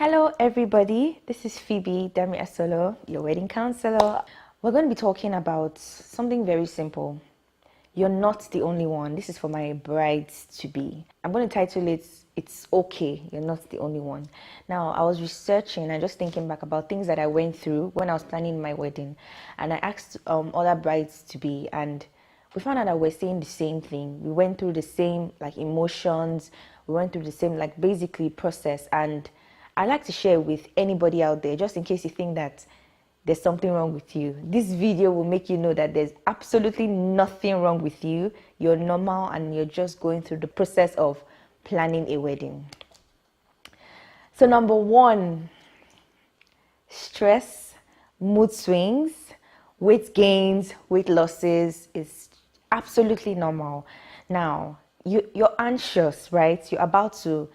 Hello everybody, this is Phoebe Damiasolo, your wedding counselor. We're going to be talking about something very simple. You're not the only one. This is for my brides to be. I'm going to title it, It's Okay, You're Not the Only One. Now, I was researching and just thinking back about things that I went through when I was planning my wedding. And I asked other brides to be, and we found out that we're saying the same thing. We went through the same emotions. We went through the same basically process. And I like to share with anybody out there, just in case you think that there's something wrong with you. This video will make you know that there's absolutely nothing wrong with you. You're normal and you're just going through the process of planning a wedding. So number one, stress, mood swings, weight gains, weight losses is absolutely normal. Now, you're anxious, right? You're about to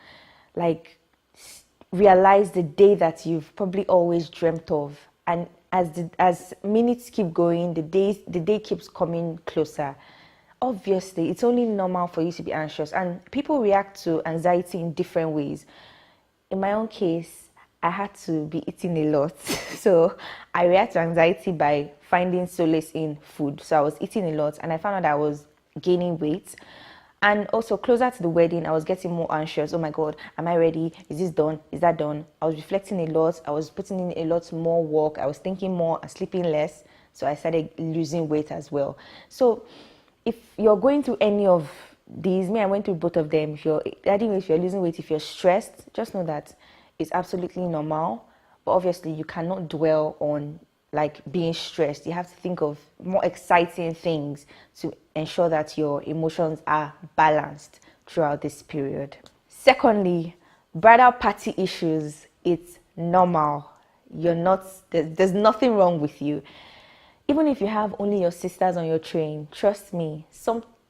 realize the day that you've probably always dreamt of, and as minutes keep going, the day keeps coming closer. Obviously, it's only normal for you to be anxious, and people react to anxiety in different ways. In my own case, I had to be eating a lot, so I react to anxiety by finding solace in food. So I was eating a lot, and I found out that I was gaining weight. And also, closer to the wedding, I was getting more anxious. Oh my God, am I ready? Is this done? Is that done? I was reflecting a lot. I was putting in a lot more work. I was thinking more and sleeping less. So I started losing weight as well. So if you're going through any of these, I went through both of them. If you're losing weight, if you're stressed, just know that it's absolutely normal. But obviously, you cannot dwell on being stressed. You have to think of more exciting things to ensure that your emotions are balanced throughout this period. Secondly, bridal party issues. It's normal. There's nothing wrong with you. Even if you have only your sisters on your train, trust me,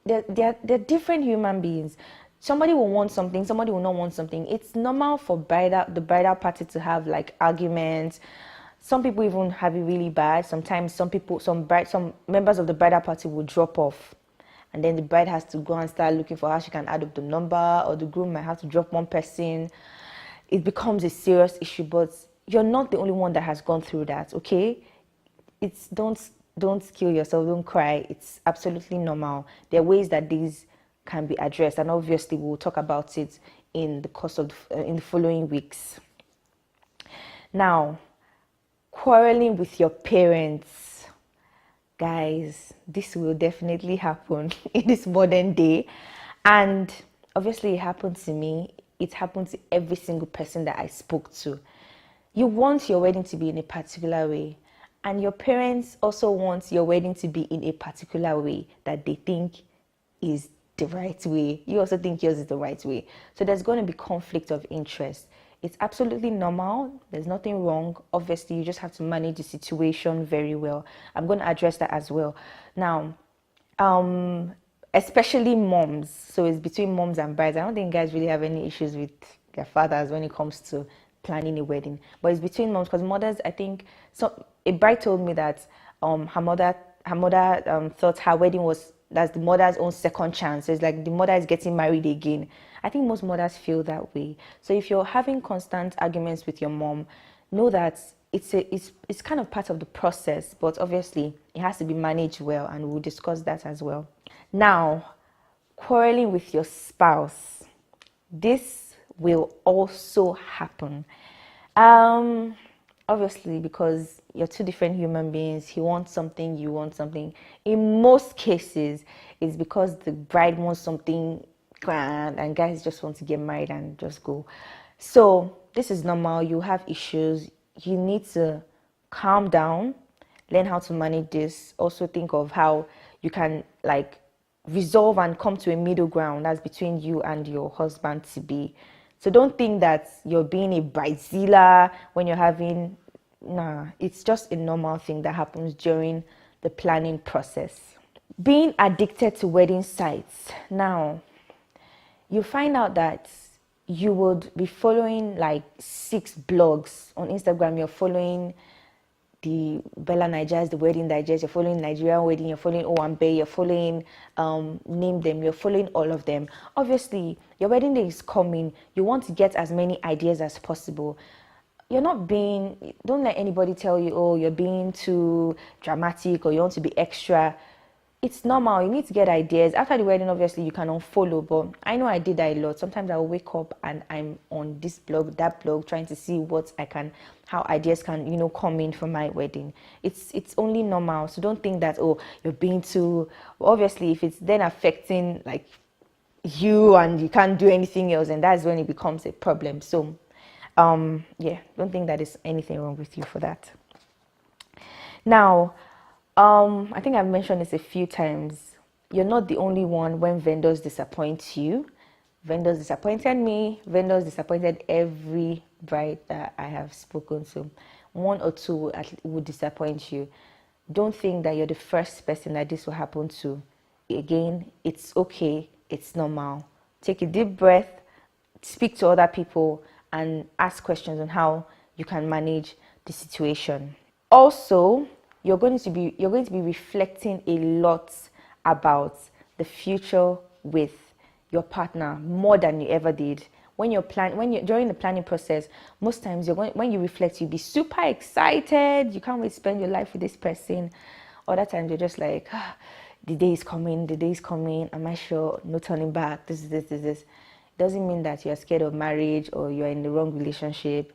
they're different human beings. Somebody will want something, somebody will not want something. It's normal for the bridal party to have arguments. Some people even have it really bad. Sometimes some members of the bridal party will drop off, and then the bride has to go and start looking for how she can add up the number, or the groom might have to drop one person. It becomes a serious issue, but you're not the only one that has gone through that, okay? Don't kill yourself, don't cry. It's absolutely normal. There are ways that these can be addressed, and obviously we'll talk about it in the course of in the following weeks. Now, quarreling with your parents, guys, this will definitely happen in this modern day, and obviously it happened to me. It happened to every single person that I spoke to. You want your wedding to be in a particular way, and your parents also want your wedding to be in a particular way that they think is the right way. You also think yours is the right way. So there's going to be conflict of interest. It's absolutely normal. There's nothing wrong. Obviously, you just have to manage the situation very well. I'm going to address that as well. Now, especially moms. So it's between moms and brides. I don't think guys really have any issues with their fathers when it comes to planning a wedding. But it's between moms, because mothers, I think, a bride told me that her mother thought her wedding that's the mother's own second chance. So it's like the mother is getting married again. I think most mothers feel that way. So if you're having constant arguments with your mom, know that it's kind of part of the process, but obviously it has to be managed well, and we'll discuss that as well. Now, quarreling with your spouse. This will also happen. Obviously, because you're two different human beings. He wants something, you want something. In most cases, it's because the bride wants something grand and guys just want to get married and just go. So this is normal. You have issues. You need to calm down, learn how to manage this. Also think of how you can resolve and come to a middle ground that's between you and your husband to be. So don't think that you're being a bridezilla when you're having, it's just a normal thing that happens during the planning process. Being addicted to wedding sites. Now, you find out that you would be following 6 blogs on Instagram. You're following the Bella Nigers, the Wedding Digest, you're following Nigerian Wedding, you're following Owambe, you're following Name Them, you're following all of them. Obviously, your wedding day is coming. You want to get as many ideas as possible. don't let anybody tell you, oh, you're being too dramatic or you want to be extra. It's normal. You need to get ideas. After the wedding, obviously, you can unfollow, but I know I did that a lot. Sometimes I'll wake up and I'm on this blog, that blog, trying to see how ideas can, come in for my wedding. It's only normal. So don't think that, oh, you're being too, obviously, if it's then affecting like you and you can't do anything else, and that's when it becomes a problem. So yeah, don't think that there's anything wrong with you for that. Now, I think I've mentioned this a few times. You're not the only one when vendors disappoint you. Vendors disappointed me. Vendors disappointed every bride that I have spoken to. One or two would disappoint you. Don't think that you're the first person that this will happen to. Again, it's okay. It's normal. Take a deep breath. Speak to other people and ask questions on how you can manage the situation. Also, you're going to be reflecting a lot about the future with your partner more than you ever did. When you're during the planning process, most times when you reflect, you'll be super excited. You can't wait to spend your life with this person. Other times you're just like, the day is coming. Am I sure? No turning back. This. Doesn't mean that you're scared of marriage or you're in the wrong relationship.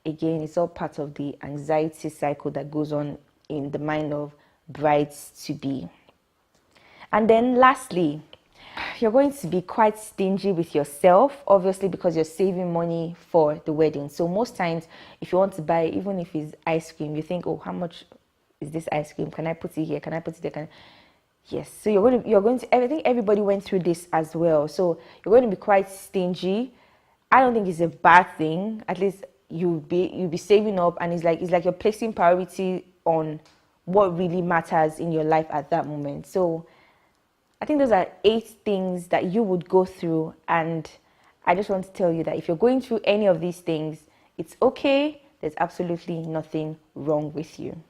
Again, it's all part of the anxiety cycle that goes on in the mind of brides to be. And then lastly, you're going to be quite stingy with yourself, obviously, because you're saving money for the wedding. So most times, if you want to buy, even if it's ice cream, you think, oh, how much is this ice cream? Can I put it here? Can I put it there? Yes. So you're going to, I think everybody went through this as well. So you're going to be quite stingy. I don't think it's a bad thing. At least you'll be saving up, and it's like you're placing priority on what really matters in your life at that moment. So I think those are 8 things that you would go through, and I just want to tell you that if you're going through any of these things, it's okay. There's absolutely nothing wrong with you.